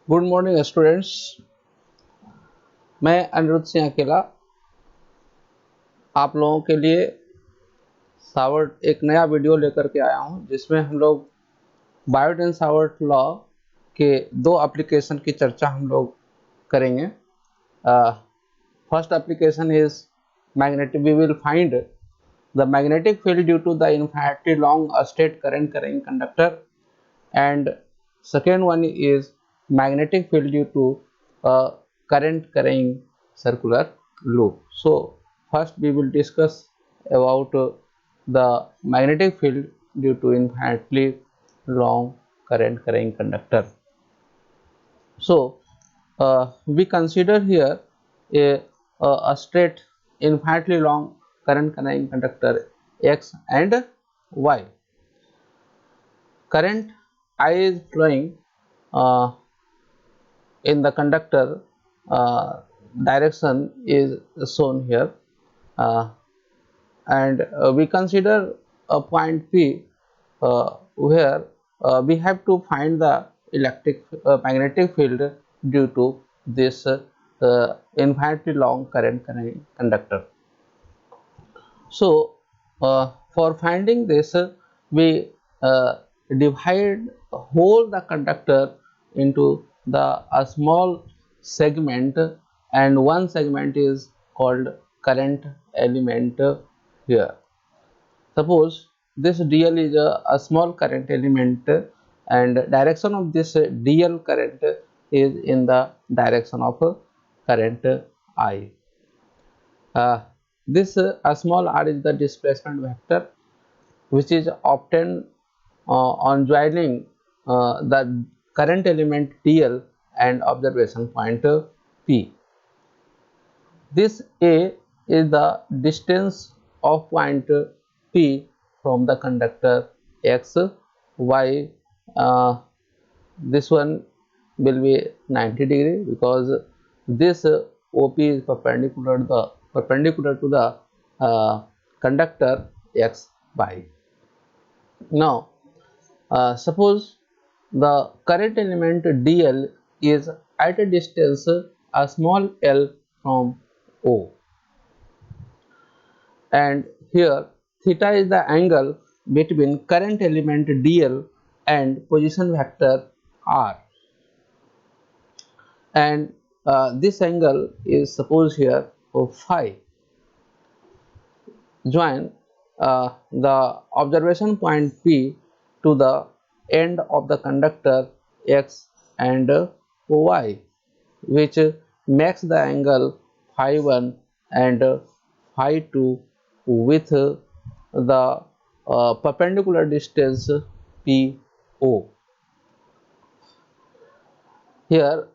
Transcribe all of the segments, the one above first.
Good morning students. मैं अनिरुद्ध सिंह अकेला आप लोगों के लिए सावर्ट एक नया वीडियो लेकर के आया हूं, जिसमें हम लोग बायोट एंड सावर्ट लॉ के दो एप्लीकेशन की चर्चा हम लोग करेंगे। First application is magnetic. We will find the magnetic field due to the infinitely long straight current carrying conductor, and second one is magnetic field due to current carrying circular loop. So first we will discuss about the magnetic field due to infinitely long current carrying conductor. So we consider here a straight infinitely long current carrying conductor X and Y. Current I is flowing uh, in the conductor. Direction is shown here, and we consider a point P where we have to find the magnetic field due to this infinitely long current conductor. So for finding this, we divide whole the conductor into a small segment, and one segment is called current element here. Suppose this dl is a small current element, and direction of this dl current is in the direction of current I. This a small r is the displacement vector, which is obtained on joining the current element dl and observation point P. This A is the distance of point P from the conductor X. Y, this one will be 90 degree, because this OP is perpendicular to the conductor X, Y. Now suppose the current element dl is at a distance a small l from O, and here theta is the angle between current element dl and position vector r, and this angle is suppose here phi. Join the observation point P to the end of the conductor X and Y, which makes the angle phi 1 and phi 2 with the perpendicular distance PO. Here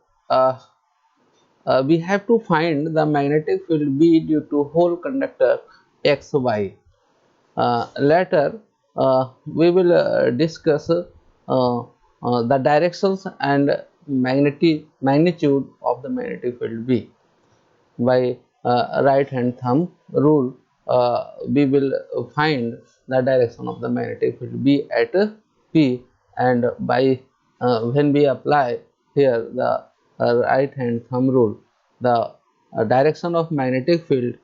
we have to find the magnetic field B due to whole conductor XY. Later we will discuss the directions and magnitude of the magnetic field B. By right hand thumb rule, we will find the direction of the magnetic field B at P, and by when we apply here the right hand thumb rule, the direction of magnetic field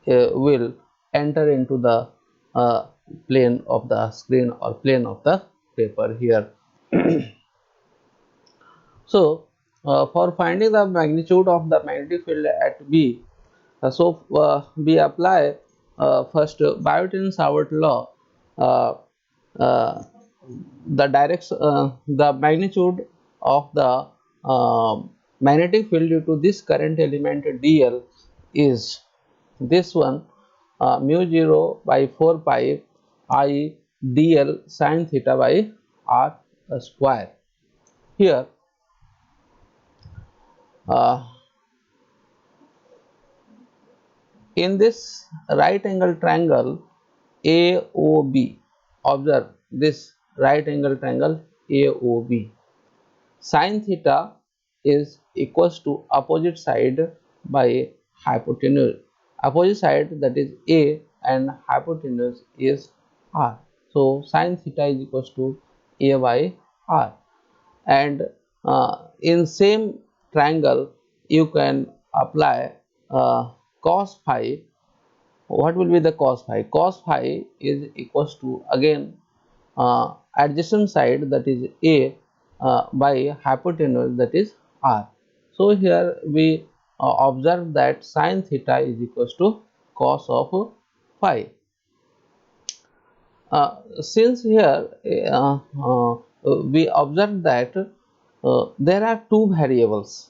will enter into the uh, plane of the screen or plane of the paper here. So for finding the magnitude of the magnetic field at B, we apply first Biot-Savart law. uh, uh, the magnitude of the magnetic field due to this current element dl is this one, mu 0 by 4 pi I dl sin theta by r square. Here uh, in this right angle triangle AOB, observe this right angle triangle AOB, sin theta is equals to opposite side by hypotenuse. Opposite side, that is A, and hypotenuse is R. So sin theta is equals to A by R, and in same triangle you can apply cos phi. What will be the cos phi? Cos phi is equals to again adjacent side, that is a, by hypotenuse, that is r. So here we observe that sin theta is equals to cos of phi. Since here we observe that there are two variables,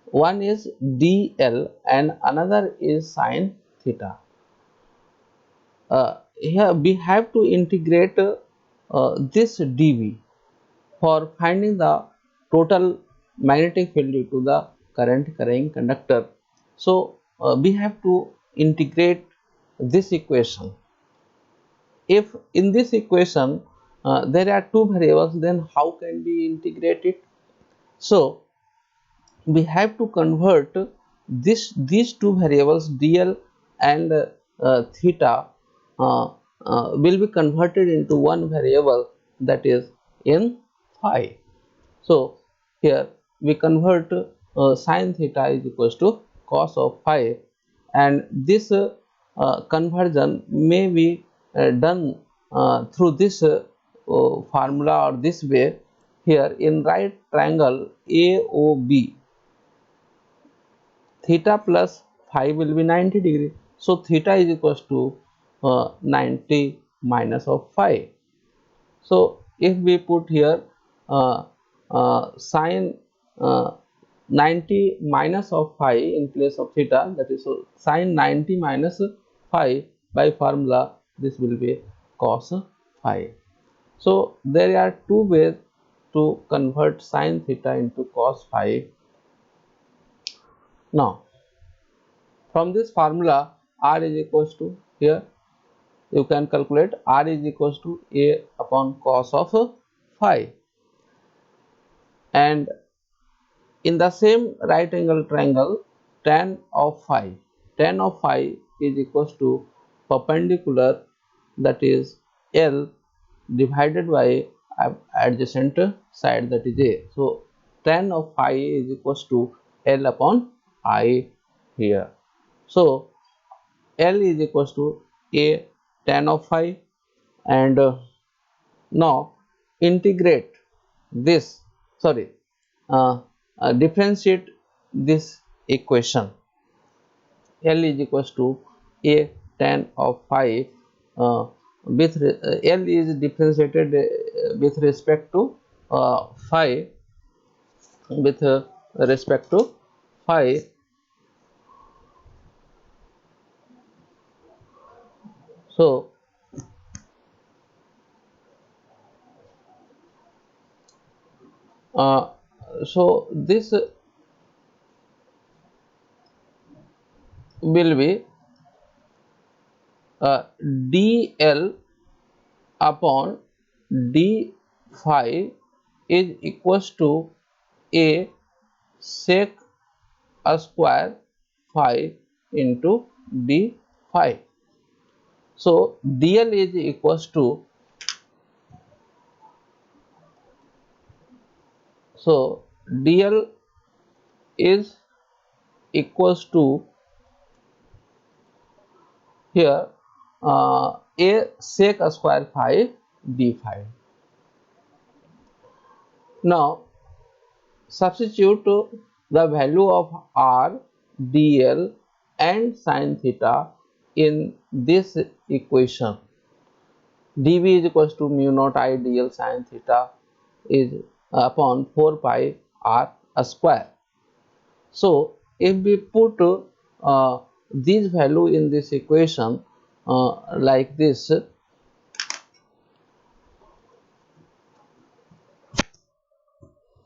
one is dl and another is sin theta. Here we have to integrate this dV for finding the total magnetic field due to the current carrying conductor. So we have to integrate this equation. If in this equation there are two variables, then how can we integrate it? So we have to convert these two variables dl and theta will be converted into one variable, that is in phi. So here we convert sin theta is equals to cos of phi, and this conversion may be done through this formula or this way. Here in right triangle AOB, theta plus phi will be 90 degree. So theta is equals to 90 minus of phi. So if we put here sin 90 minus of phi in place of theta, that is so sin 90 minus phi, by formula this will be cos phi. So there are two ways to convert sin theta into cos phi. Now from this formula, r is equals to, here you can calculate r is equals to a upon cos of phi, and in the same right angle triangle tan of phi is equals to perpendicular, that is L divided by adjacent side, that is a. So tan of phi is equals to L upon I here. So L is equals to a tan of phi, and now integrate this, sorry, differentiate this equation. L is equals to a tan of phi, with L is differentiated with respect to phi, with respect to phi. So uh, so this will be dl upon d phi is equals to a sec a square phi into d phi. So dl is equals to, so dl is equals to here a sec a square phi d phi. Now substitute the value of r, dl and sin theta in this equation. dv is equals to mu naught I dl sin theta is upon 4 pi r square. So if we put this value in this equation like this,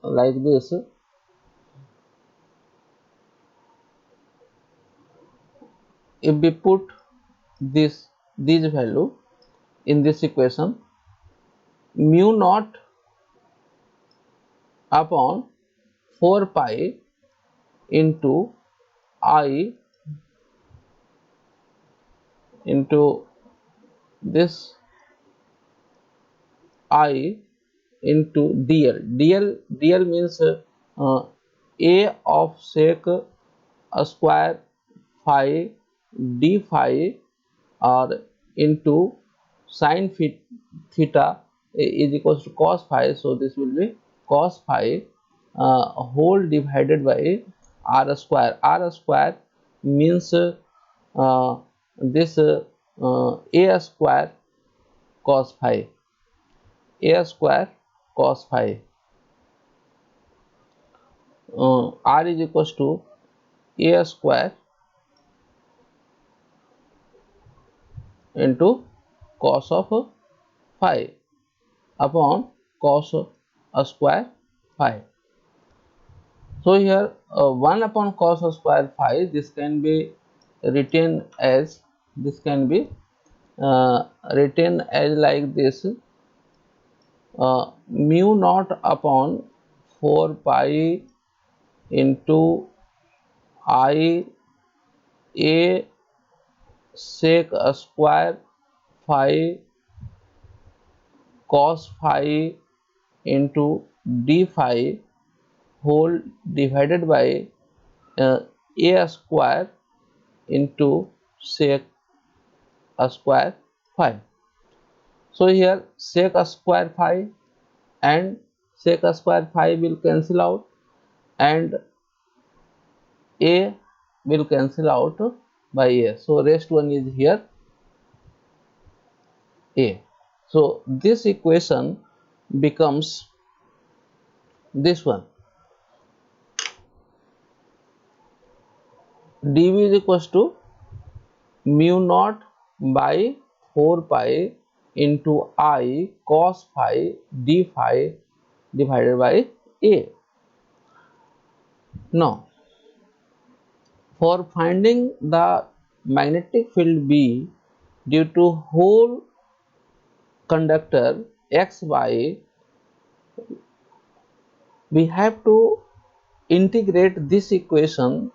like this, if we put this value in this equation, mu naught upon 4 pi into I into this I into dl means a of sec a square phi d phi or into sin theta is equals to cos phi. So this will be cos phi whole divided by r square. R square means this a square cos phi, a square cos phi. R is equals to a square into cos of phi upon cos a square phi. So here 1 upon cos a square phi, this can be written as written as like this mu naught upon 4 pi into I a sec a square phi cos phi into d phi whole divided by a square into sec a square phi. So here sec a square phi and sec a square phi will cancel out and a will cancel out by a. So rest one is here a. So this equation becomes this one, dv is equals to mu naught by 4 pi into I cos phi d phi divided by a. Now for finding the magnetic field B due to whole conductor xy, we have to integrate this equation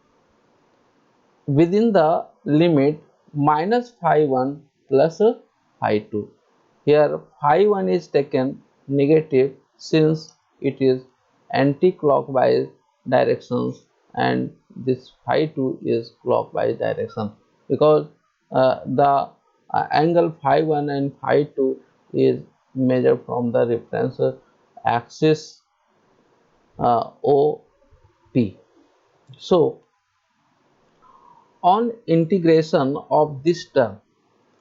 within the limit minus phi 1 plus phi 2. Here phi 1 is taken negative since it is anti-clockwise directions and this phi 2 is clockwise direction, because the angle phi 1 and phi 2 is measured from the reference axis OP. So on integration of this term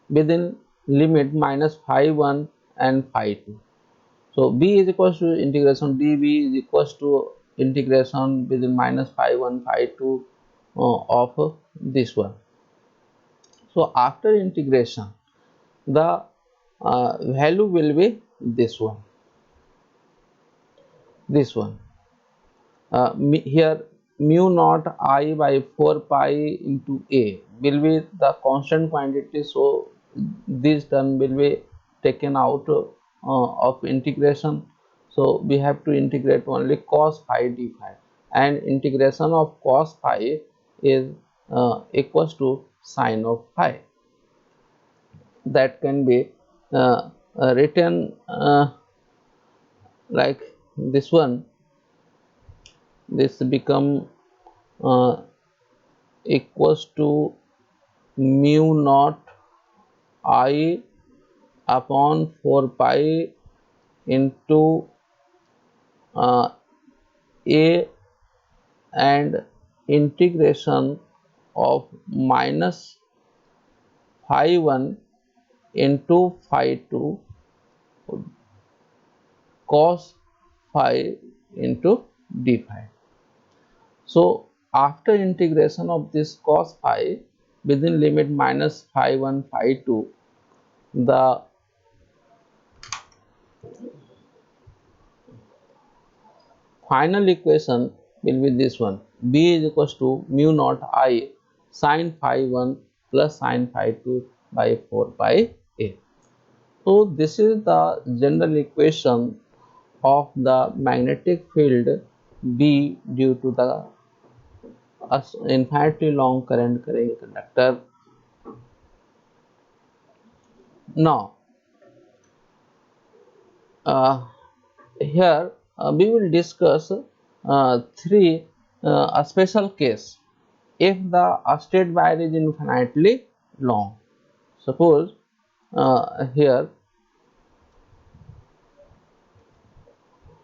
within limit minus phi 1 and phi 2, so b is equals to integration dv is equals to integration within minus phi 1 phi 2 of this one. So after integration the value will be this one, here mu naught I by 4 pi into a will be the constant quantity, so this term will be taken out of integration. So we have to integrate only cos phi d phi, and integration of cos phi is equals to sine of phi. That can be written like this one. This become equals to mu naught I upon 4 pi into a and integration of minus phi 1 into phi 2 cos phi into d phi. So after integration of this cos phi within limit minus phi 1 phi 2, the final equation will be this one, b is equals to mu naught I sin phi 1 plus sin phi 2 by 4 pi a. So this is the general equation of the magnetic field B due to the infinitely long current carrying conductor. Now Here we will discuss three a special case if the state wire is infinitely long. Suppose here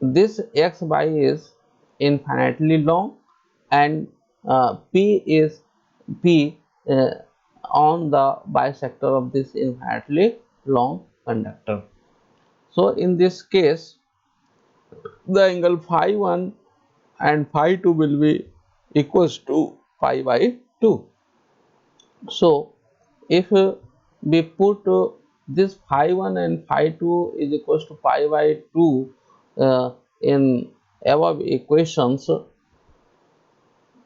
this x y is infinitely long and p is p on the bisector of this infinitely long conductor. So in this case the angle phi 1 and phi 2 will be equals to pi by 2. So if we put this phi 1 and phi 2 is equals to pi by 2 in above equations,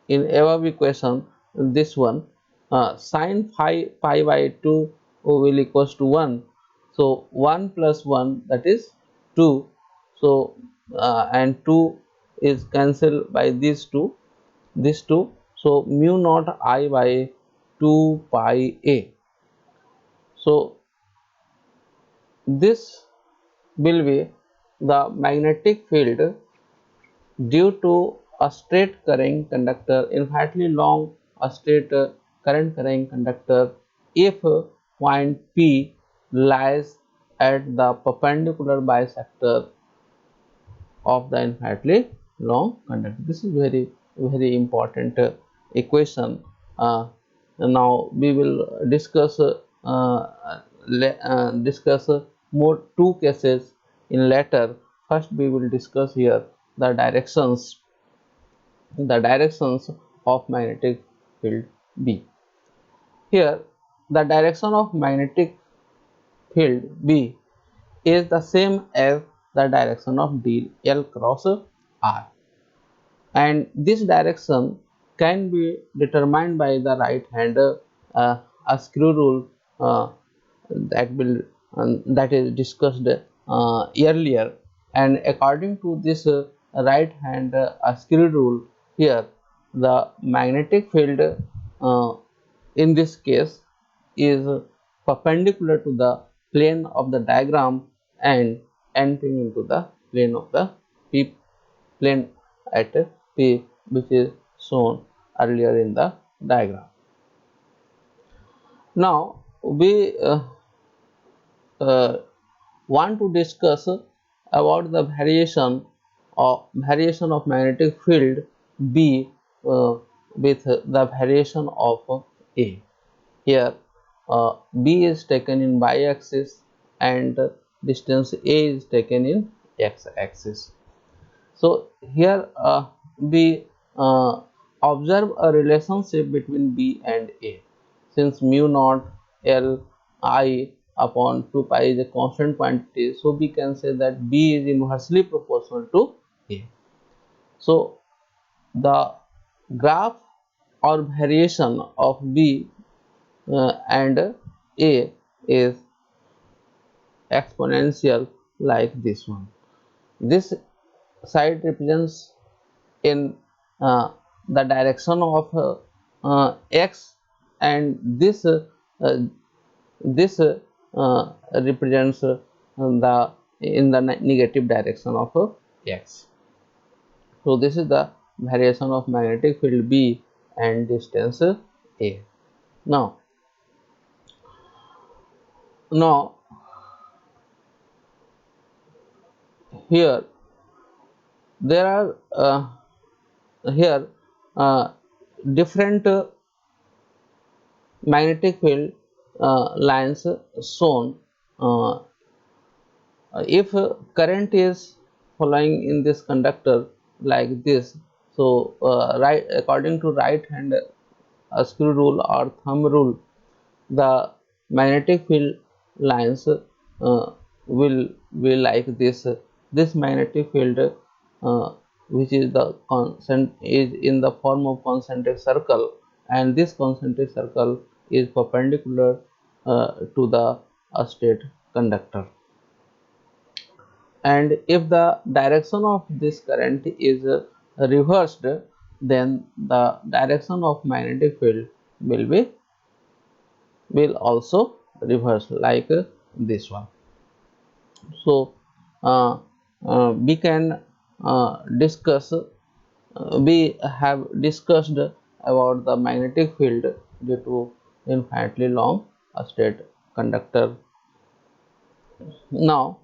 this one sin phi pi by 2 will equals to 1. So 1 plus 1, that is 2. So and 2 is cancelled by these two. So mu naught I by 2 pi a. So this will be the magnetic field due to a straight current conductor, infinitely long a straight current carrying conductor, if point P lies at the perpendicular bisector of the infinitely long conductor. This is very important equation. Now we will discuss more two cases in later. First we will discuss here the directions of magnetic field B. Here the direction of magnetic field B is the same as the direction of L cross R, and this direction can be determined by the right hand a screw rule that will that is discussed earlier. And according to this right hand screw rule, here the magnetic field in this case is perpendicular to the plane of the diagram and entering into the plane of the P plane at P, which is shown earlier in the diagram. Now we uh, want to discuss about the variation of magnetic field B with the variation of A. Here B is taken in y-axis and distance A is taken in x-axis. So here we observe a relationship between B and A. Since mu naught L I upon 2 pi is a constant quantity, so we can say that B is inversely proportional to A. So the graph or variation of B and A is exponential like this one. This side represents in the direction of x, and this represents the in the negative direction of x. So this is the variation of magnetic field B and distance A. Now here there are here different magnetic field lines shown. If current is flowing in this conductor like this, so right according to right hand screw rule or thumb rule, the magnetic field lines will be like this. This magnetic field which is the constant is in the form of concentric circle, and this concentric circle is perpendicular to the straight conductor. And if the direction of this current is reversed, then the direction of magnetic field will also reverse like this one. So we can discuss we have discussed about the magnetic field due to infinitely long straight conductor. Now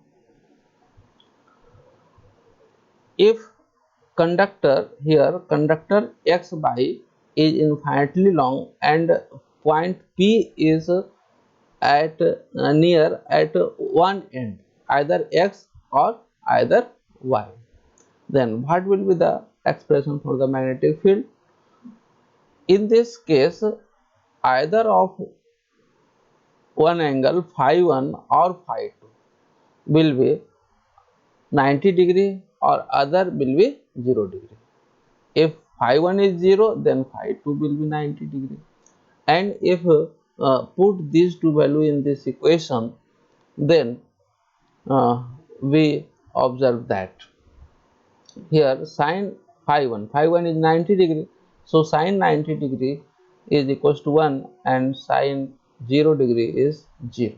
if conductor x by is infinitely long and point P is at near at one end, either x or either y, then what will be the expression for the magnetic field? In this case, either of one angle phi 1 or phi 2 will be 90 degree or other will be 0 degree. If phi 1 is 0, then phi 2 will be 90 degree. And if put these two value in this equation, then we observe that here sin phi 1 is 90 degree, so sin 90 degree is equals to 1 and sin 0 degree is 0.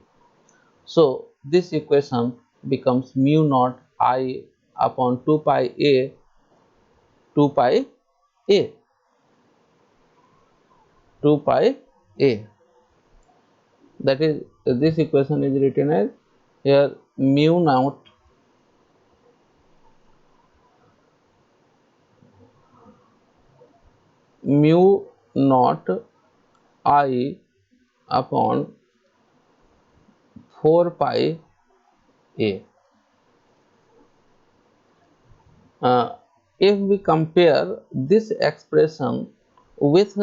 So this equation becomes mu naught I upon 2 pi a 2 pi a 2 pi a, that is this equation is written as here mu naught I upon 4 pi a. If we compare this expression with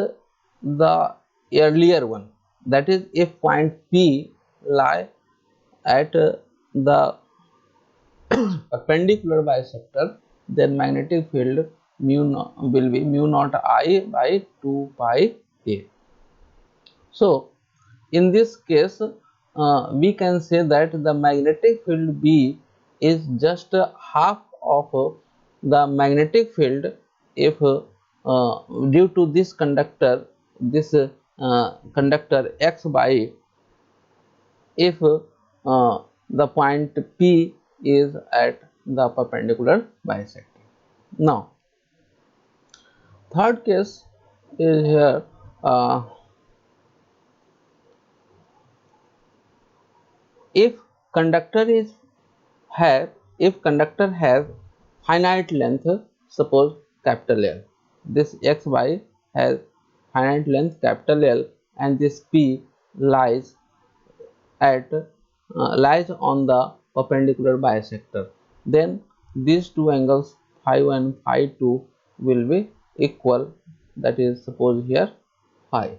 the earlier one, that is if point P lie at the perpendicular bisector, then magnetic field will be mu naught I by 2 pi a. So in this case we can say that the magnetic field B is just half of the magnetic field if due to this conductor conductor x by, if the point P is at the perpendicular bisector. Now third case is here, if conductor is have if conductor has finite length, suppose capital L, this x y has finite length capital L and this P lies at lies on the perpendicular bisector, then these two angles phi 1 phi 2 will be equal, that is suppose here phi.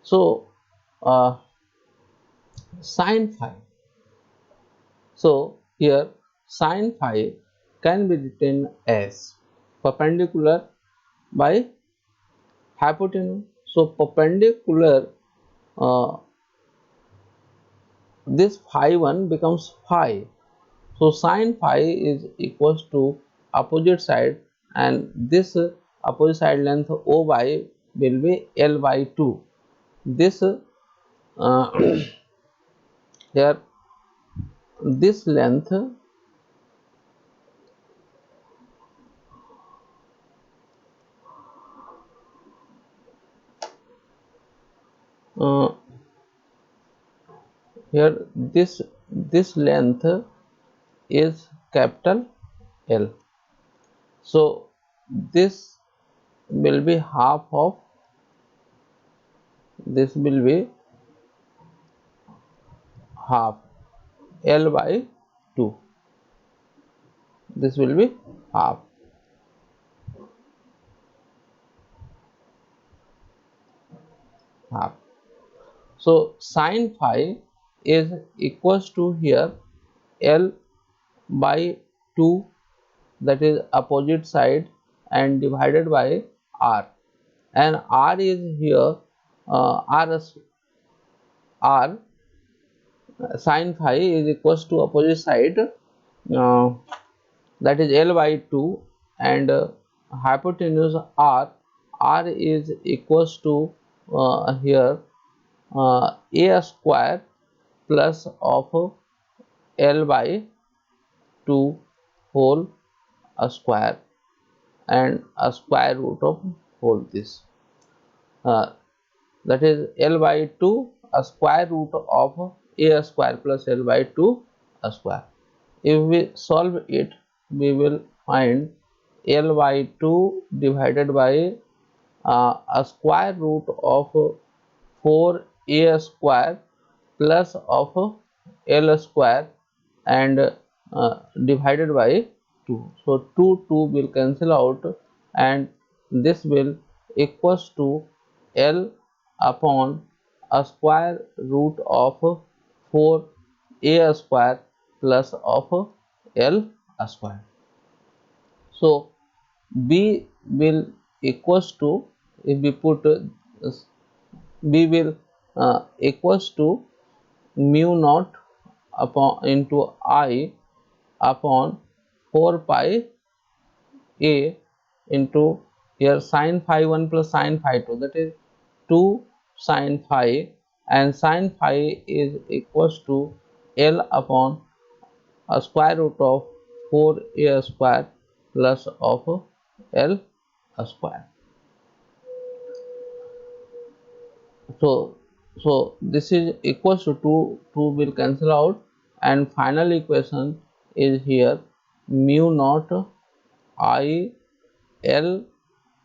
So sin phi, so here sin phi can be written as perpendicular by hypotenuse. So perpendicular, this phi 1 becomes phi, so sin phi is equals to opposite side and this opposite side length OY will be L by 2. This here this length here this length is capital L, so this will be half of, this will be half L by 2, this will be half half. So sin phi is equals to here L by 2, that is opposite side, and divided by R, and R is here R sin phi is equals to opposite side, that is L by 2, and hypotenuse R is equals to here a square plus of L by 2 whole square and a square root of whole this. That is L by 2 a square root of a square plus L by 2 a square. If we solve it, we will find L by 2 divided by a square root of 4a square plus of L square and divided by 2. So 2 will cancel out and this will equals to L upon a square root of 4a square plus of L square. So B will equals to, if we put B will equals to mu naught upon into I upon 4 pi a into here sin phi 1 plus sin phi 2, that is 2 sin phi, and sin phi is equals to L upon a square root of 4a square plus of L square. So this is equals to 2 will cancel out and final equation is here mu naught I L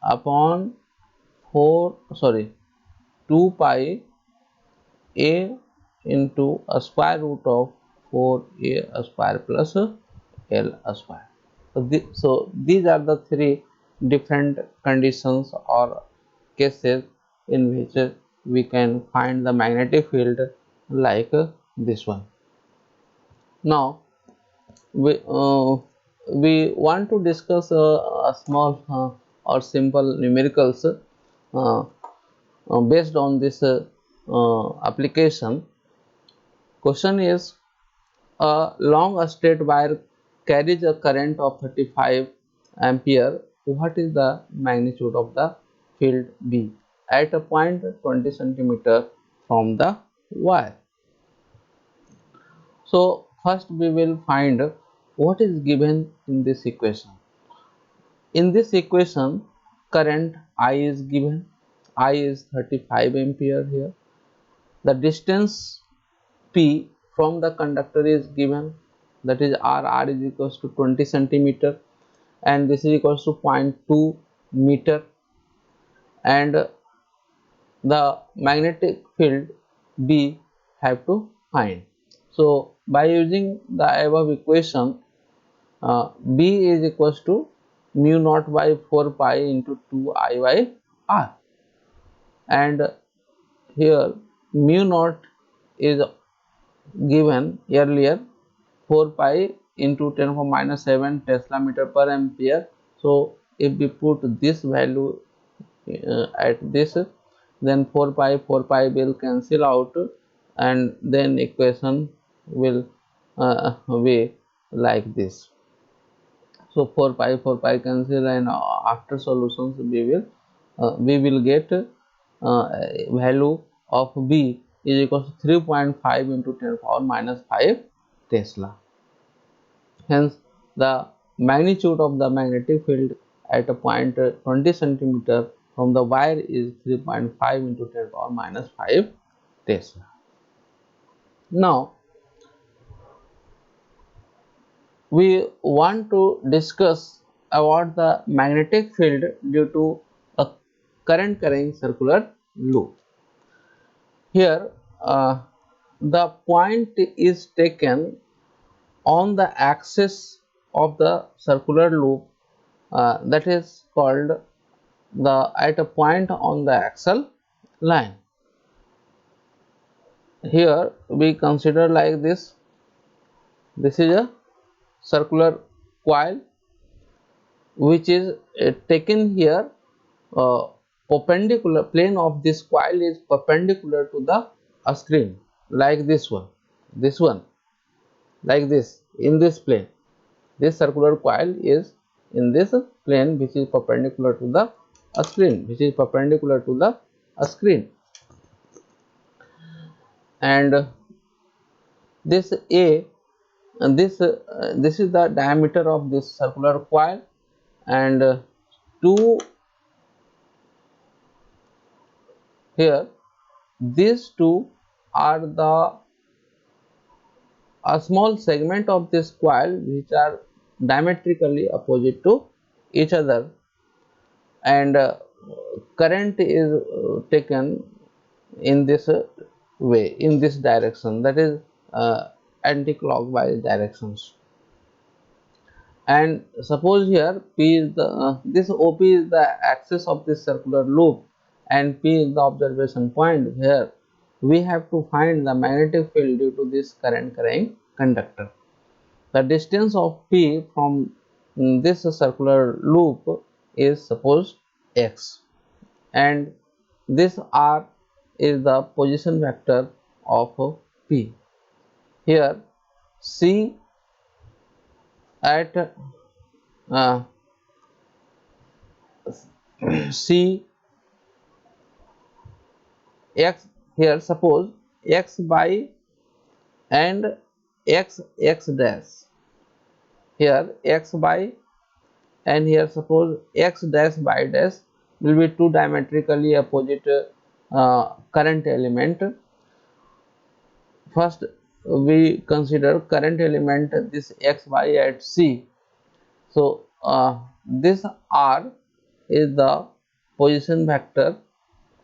upon 2 pi a into a square root of 4a square plus L square. So these are the three different conditions or cases in which we can find the magnetic field like this one. Now we want to discuss a small or simple numericals based on this application. Question is, a long straight wire carries a current of 35 ampere. What is the magnitude of the field B at a point 20 centimeter from the wire? So first we will find what is given in this equation. In this equation, current I is given. I is 35 ampere here. The distance P from the conductor is given, that is R is equals to 20 centimeter and this is equals to 0.2 meter, and the magnetic field B have to find. So by using the above equation, B is equals to mu naught by 4 pi into 2 I by R, and here mu naught is given earlier 4 pi into 10 power minus 7 Tesla meter per ampere. So if we put this value at this, then 4 pi will cancel out and then equation will be like this. So 4 pi cancel and after solutions we will get value of B is equal to 3.5 into 10 power minus 5 Tesla. Hence the magnitude of the magnetic field at a point 20 centimeter from the wire is 3.5 into 10 power minus 5 Tesla. Now we want to discuss about the magnetic field due to a current carrying circular loop. Here the point is taken on the axis of the circular loop, that is called the at a point on the axial line. Here we consider like this. This is a circular coil which is taken here, perpendicular plane of this coil is perpendicular to the screen, like this one like this. In this plane, this circular coil is in this plane which is perpendicular to the screen, and this A this is the diameter of this circular coil, and two here, these two are the a small segment of this coil which are diametrically opposite to each other, and current is taken in this way, in this direction, that is anti-clockwise directions. And suppose here P is the this OP is the axis of this circular loop, and P is the observation point where we have to find the magnetic field due to this current carrying conductor. The distance of P from this circular loop is suppose x, and this r is the position vector of P. Here C at uh, C x, here suppose x by and x dash, here x by, and here suppose x dash by dash will be two diametrically opposite current element. First we consider current element this x y at C. So this r is the position vector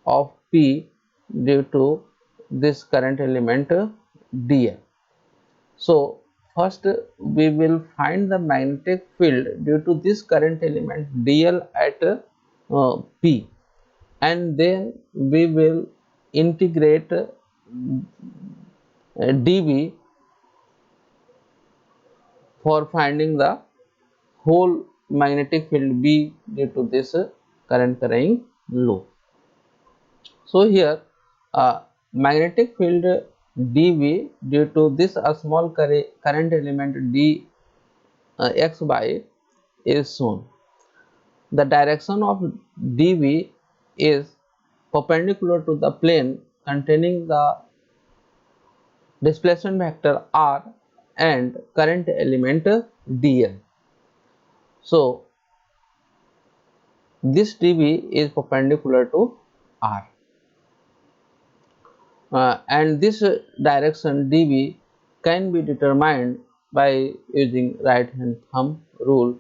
of P due to this current element dl. So first we will find the magnetic field due to this current element dl at P, and then we will integrate dV for finding the whole magnetic field B due to this current carrying loop. So here magnetic field dV due to this small current element d x by is shown. The direction of dV is perpendicular to the plane containing the displacement vector r and current element dl. So this dV is perpendicular to r, and this direction dV can be determined by using right hand thumb rule.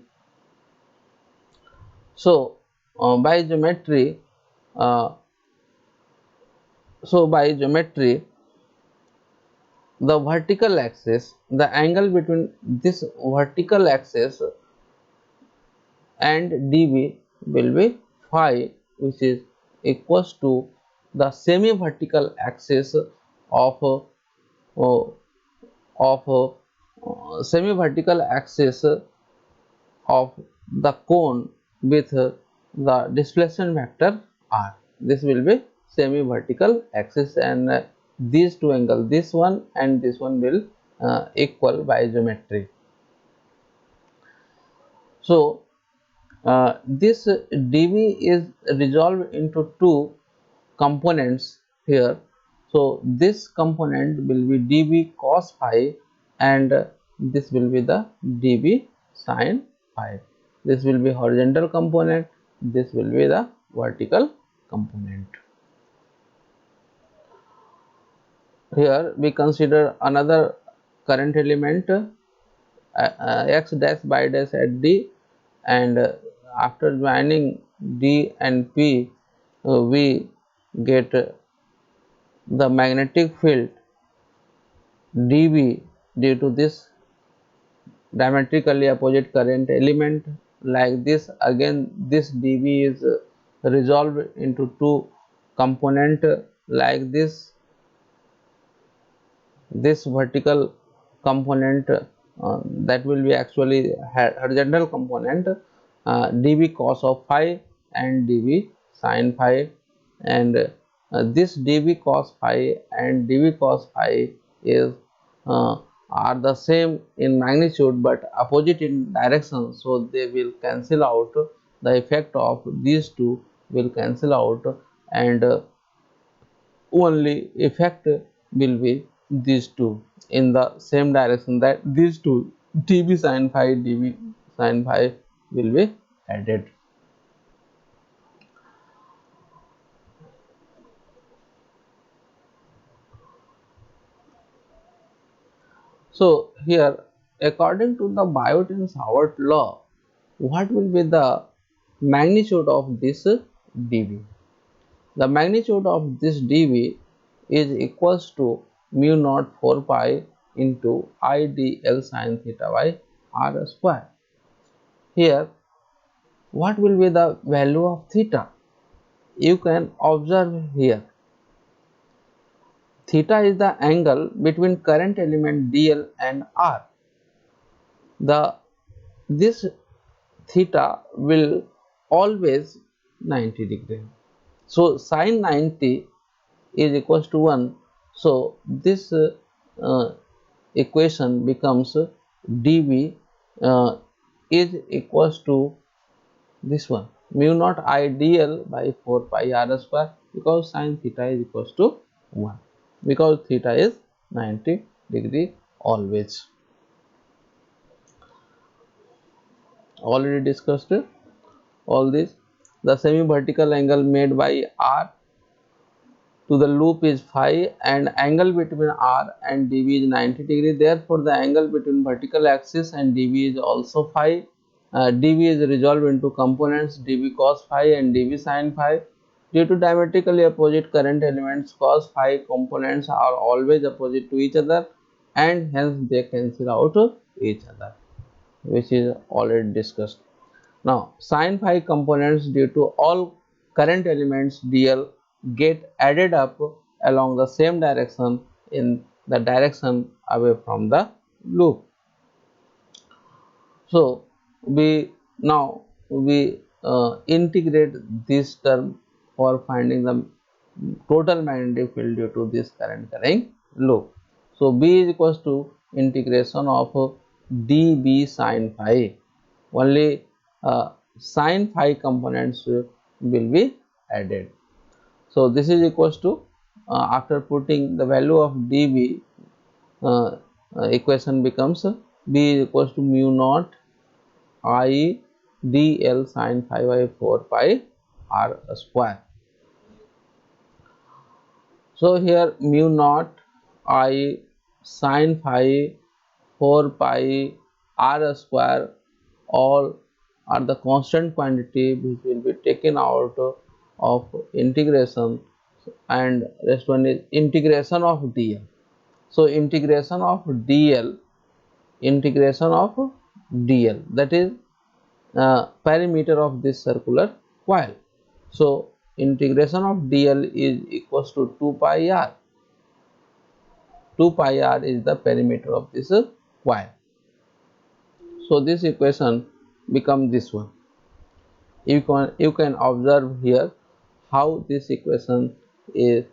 So by geometry, uh, the vertical axis, the angle between this vertical axis and dV will be phi, which is equals to the semi vertical axis of semi vertical axis of the cone with the displacement vector r. This will be semi vertical axis, and these two angles, this one and this one, will equal by geometry. So this dV is resolved into two components here. So this component will be dV cos phi, and this will be the dV sin phi. This will be horizontal component, this will be the vertical component. Here we consider another current element x dash by dash at D, and after joining D and P we get the magnetic field dV due to this diametrically opposite current element like this. Again this dV is resolved into two component like this. This vertical component that will be actually horizontal component dV cos of phi and dV sin phi, and this dV cos phi and dV cos phi is are the same in magnitude but opposite in direction, so they will cancel out. The effect of these two will cancel out, and only effect will be these two in the same direction, that these two dB sin phi, dB sin phi will be added. So here, according to the Biotin-Savart law, what will be the magnitude of this dB? The magnitude of this dB is equals to mu naught 4 pi into I dl sin theta by r square. Here, what will be the value of theta? You can observe here. Theta is the angle between current element dl and r. This theta will always 90 degree. So sin 90 is equals to 1. So this equation becomes dB is equals to this one, mu naught I dl by 4 pi r square, because sin theta is equals to 1, because theta is 90 degree always. Already discussed all this. The semi vertical angle made by r to the loop is phi, and angle between r and dB is 90 degree. Therefore, the angle between vertical axis and dB is also phi. dB is resolved into components dB cos phi and dB sin phi. Due to diametrically opposite current elements, cos phi components are always opposite to each other, and hence they cancel out each other, which is already discussed. Now, sin phi components due to all current elements dl get added up along the same direction in the direction away from the loop. So, we integrate this term for finding the total magnetic field due to this current carrying loop. So, B is equals to integration of dB sin phi. Only sin phi components will be added. So, this is equals to after putting the value of dB, equation becomes B is equals to mu naught I dl sin phi by 4 pi r square. So, here mu naught I sin phi 4 pi r square all are the constant quantity which will be taken out of integration, and rest one is integration of dl. So, integration of dl that is perimeter of this circular coil. So, integration of dl is equals to 2 pi r. 2 pi r is the perimeter of this coil. So, this equation becomes this one. You can observe here how this equation is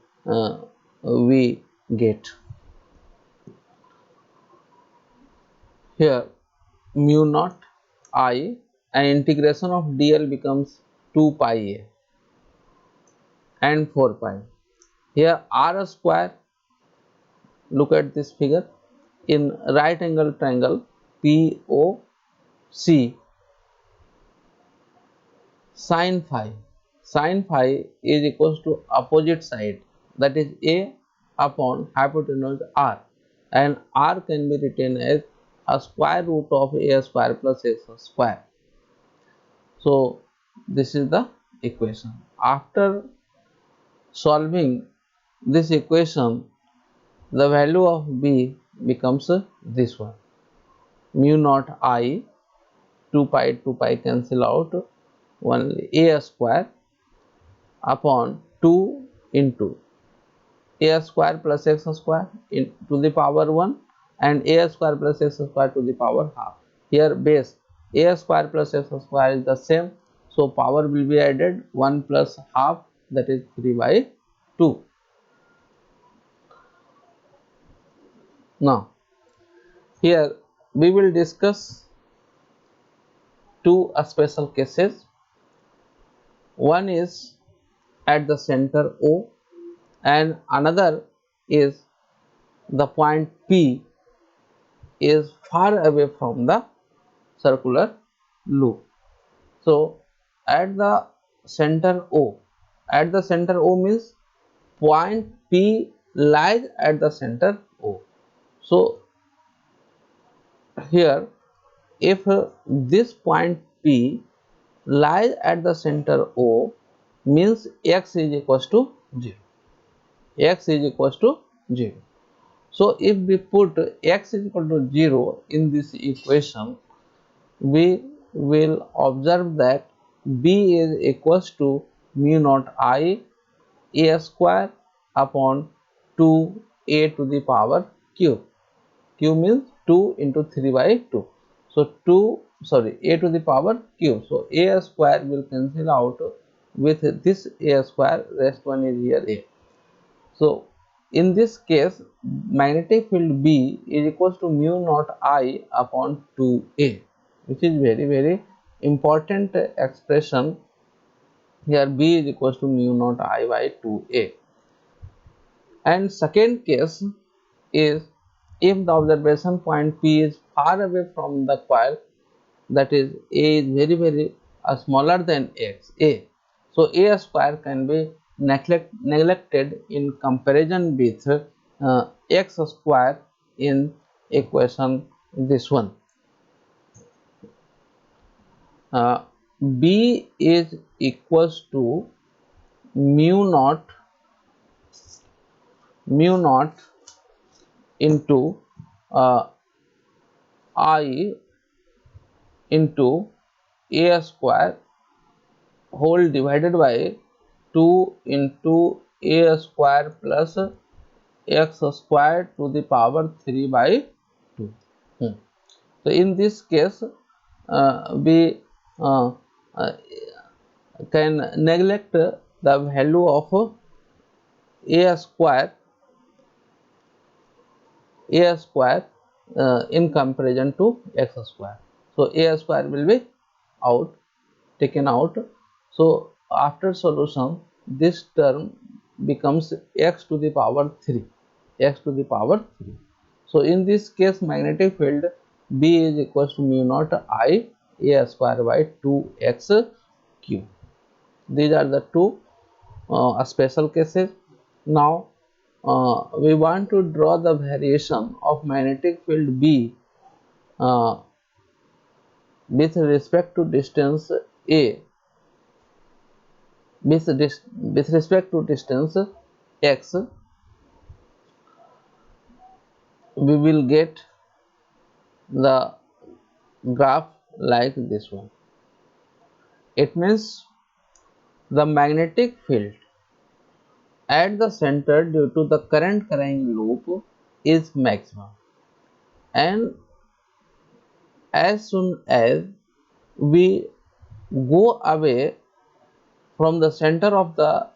we get. Here mu naught I and integration of dl becomes 2 pi a and 4 pi. Here r square, look at this figure, in right angle triangle POC, sin phi is equals to opposite side, that is a upon hypotenuse r, and r can be written as a square root of a square plus x square. So, this is the equation. After solving this equation, the value of B becomes this one, mu naught I, 2 pi cancel out, only a square upon 2 into a square plus x square to the power 1 and a square plus x square to the power half. Here base a square plus x square is the same, so power will be added 1 plus half, that is 3 by 2. Now, here we will discuss two special cases. One is at the center O and another is the point P is far away from the circular loop. So at the center O, at the center O means point P lies at the center O. So here, if this point P lies at the center O, means x is equals to 0. X is equals to 0. So if we put x is equal to 0 in this equation, we will observe that B is equals to mu naught I a square upon 2a to the power cube. Q means 2 into 3 by 2. So a to the power cube. So a square will cancel out with this a square, rest one is here a. So in this case, magnetic field B is equals to mu naught I upon 2a, which is very important expression. Here B is equals to mu naught I by 2a. And second case is if the observation point P is far away from the coil, that is A is very smaller than x a. So a square can be neglected in comparison with x square in equation this one. B is equals to mu naught into I into a square whole divided by 2 into a square plus x square to the power 3 by 2. So in this case, we can neglect the value of a square in comparison to x square. So a square will be taken out. So after solution, this term becomes x to the power 3. So in this case, magnetic field B is equals to mu naught I a square by 2x cube. These are the two special cases. Now we want to draw the variation of magnetic field B with respect to distance A, with respect to distance x. We will get the graph like this one. It means the magnetic field at the center due to the current carrying loop is maximum, and as soon as we go away from the center of the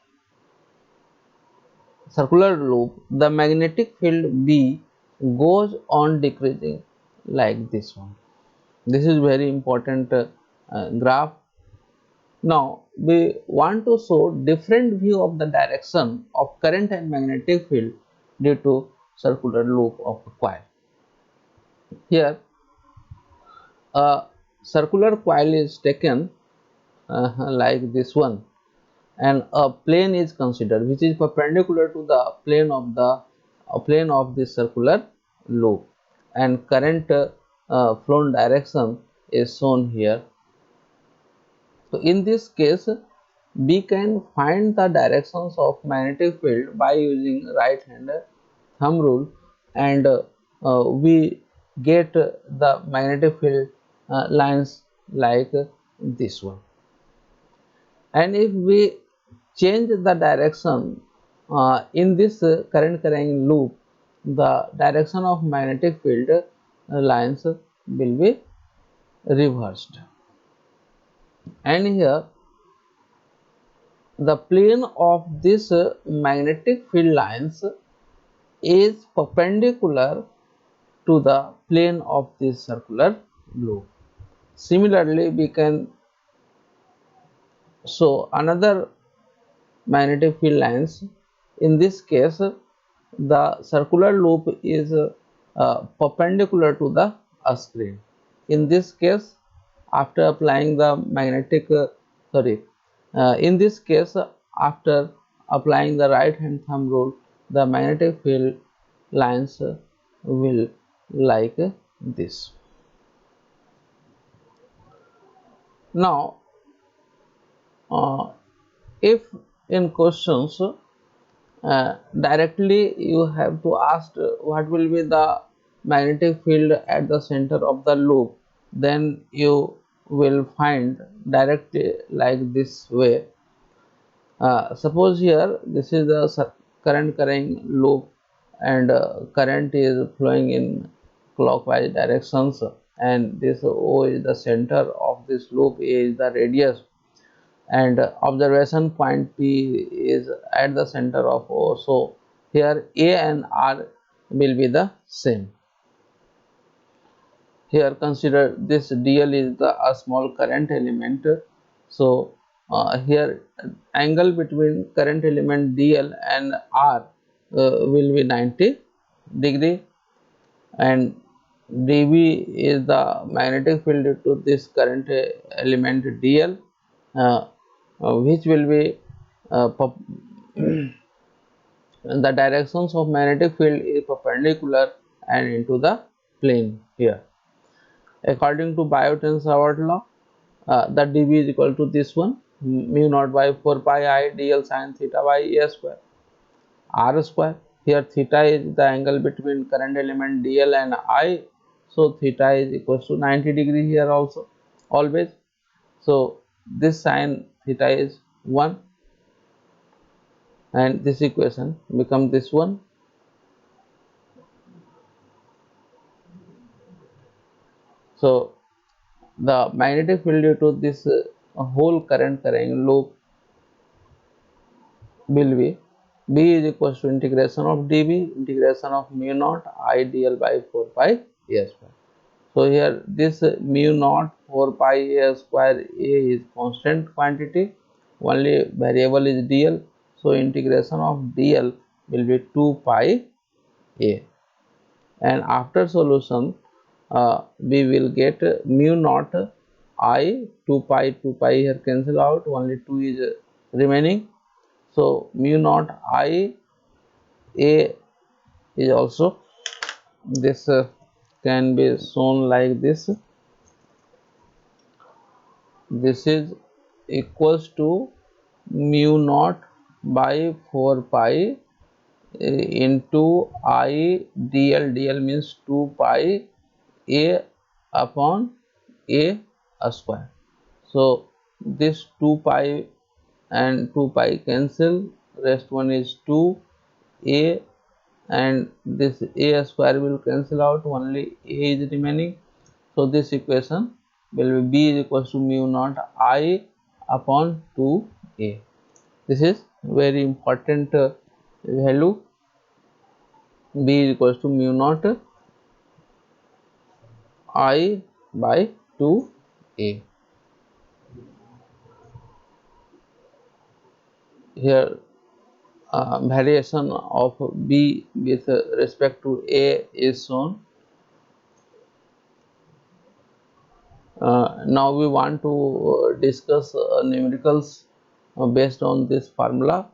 circular loop, the magnetic field B goes on decreasing like this one. This is very important graph. Now we want to show different view of the direction of current and magnetic field due to circular loop of a coil. Here a circular coil is taken like this one, and a plane is considered which is perpendicular to the plane of this circular loop, and current flow direction is shown here. So in this case, we can find the directions of magnetic field by using right hand thumb rule, and we get the magnetic field lines like this one. And if we change the direction in this current carrying loop, the direction of magnetic field lines will be reversed. And here the plane of this magnetic field lines is perpendicular to the plane of this circular loop. Similarly, we can show another magnetic field lines. In this case, the circular loop is perpendicular to the screen. In this case, after applying the magnetic in this case, after applying the right hand thumb rule, the magnetic field lines will like this. Now, if in questions directly you have to ask what will be the magnetic field at the center of the loop, then you will find directly like this way. Suppose here this is the current carrying loop, and current is flowing in clockwise directions, and this O is the center of this loop, A is the radius, and observation point P is at the center of O. So here A and R will be the same. Here consider this dl is the a small current element. So here angle between current element dl and R will be 90 degree, and dB is the magnetic field to this current element dl, which will be the directions of magnetic field is perpendicular and into the plane here. According to Biot-Savart law, the dB is equal to this one, mu naught by 4 pi I dl sin theta by a square r square. Here theta is the angle between current element dl and I, so theta is equal to 90 degree here also always. So this sin theta is 1, and this equation become this one. So the magnetic field due to this whole current carrying loop will be B is equals to integration of dB integration of mu naught I dl by 4 pi a square. So here this mu naught 4 pi a square A is constant quantity, only variable is dl, so integration of dl will be 2 pi a, and after solution we will get mu naught I 2 pi here cancel out, only 2 is remaining. So mu naught I a is also this can be shown like this. This is equals to mu naught by 4 pi into I dl means 2 pi a upon a square. So this 2 pi and 2 pi cancel, rest one is 2 a, and this a square will cancel out, only a is remaining. So this equation will be B is equals to mu naught I upon 2a. This is very important value. B is equals to mu naught I by 2a. Here variation of B with respect to A is shown. Now we want to discuss numericals based on this formula.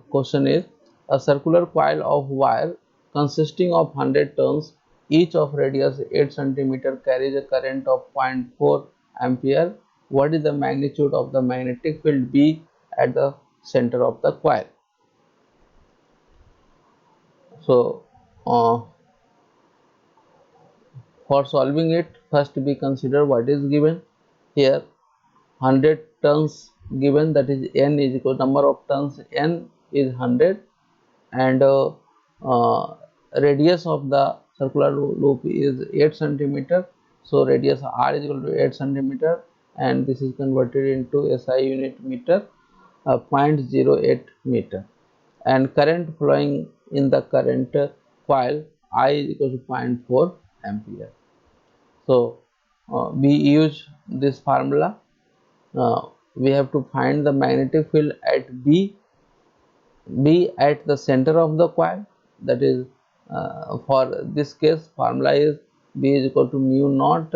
Question is, a circular coil of wire consisting of 100 turns, each of radius 8 cm, carries a current of 0.4 ampere. What is the magnitude of the magnetic field B at the center of the coil? So for solving it, first we consider what is given here. 100 turns given, that is n is equal to number of turns, n is 100, and radius of the circular loop is 8 centimeter. So radius r is equal to 8 centimeter, and this is converted into SI unit meter, 0.08 meter, and current flowing in the current coil I is equal to 0.4 ampere. So we use this formula. We have to find the magnetic field at B. be at the center of the coil. That is, for this case formula is B is equal to mu naught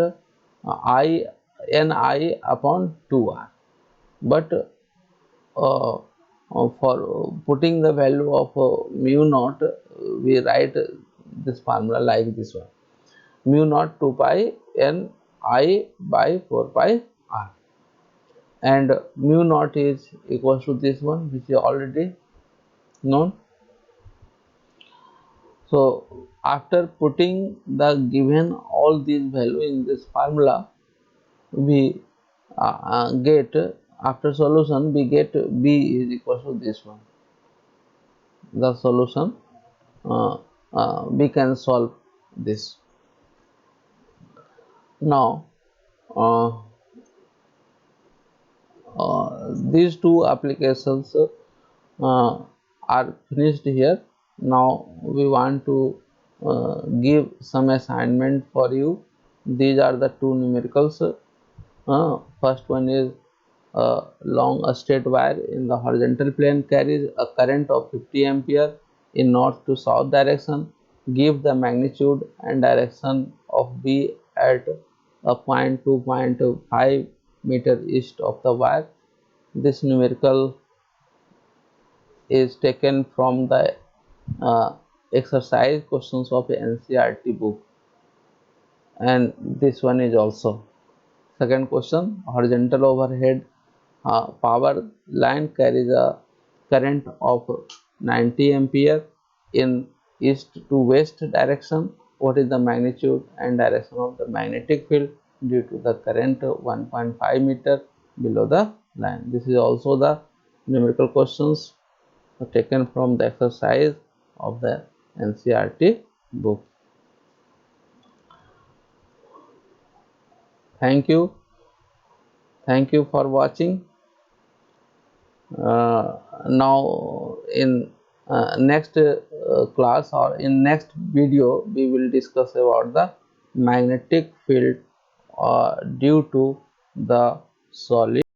I n I upon 2r. But for putting the value of mu naught, we write this formula like this one: mu naught 2 pi n I by 4 pi r, and mu naught is equals to this one, which is already known. So after putting the given all these value in this formula, we get, after solution we get B is equal to this one. The solution, we can solve this. Now uh, these two applications are finished here. Now we want to give some assignment for you. These are the two numericals. First one is long a straight wire in the horizontal plane carries a current of 50 ampere in north to south direction. Give the magnitude and direction of B at a point 2.5 meter east of the wire. This numerical is taken from the uh, exercise questions of NCERT book, and this one is also. Second question: horizontal overhead power line carries a current of 90 ampere in east to west direction. What is the magnitude and direction of the magnetic field due to the current 1.5 meter below the line? This is also the numerical questions taken from the exercise of the NCERT book. Thank you. Thank you for watching. Now in next class or in next video, we will discuss about the magnetic field due to the solid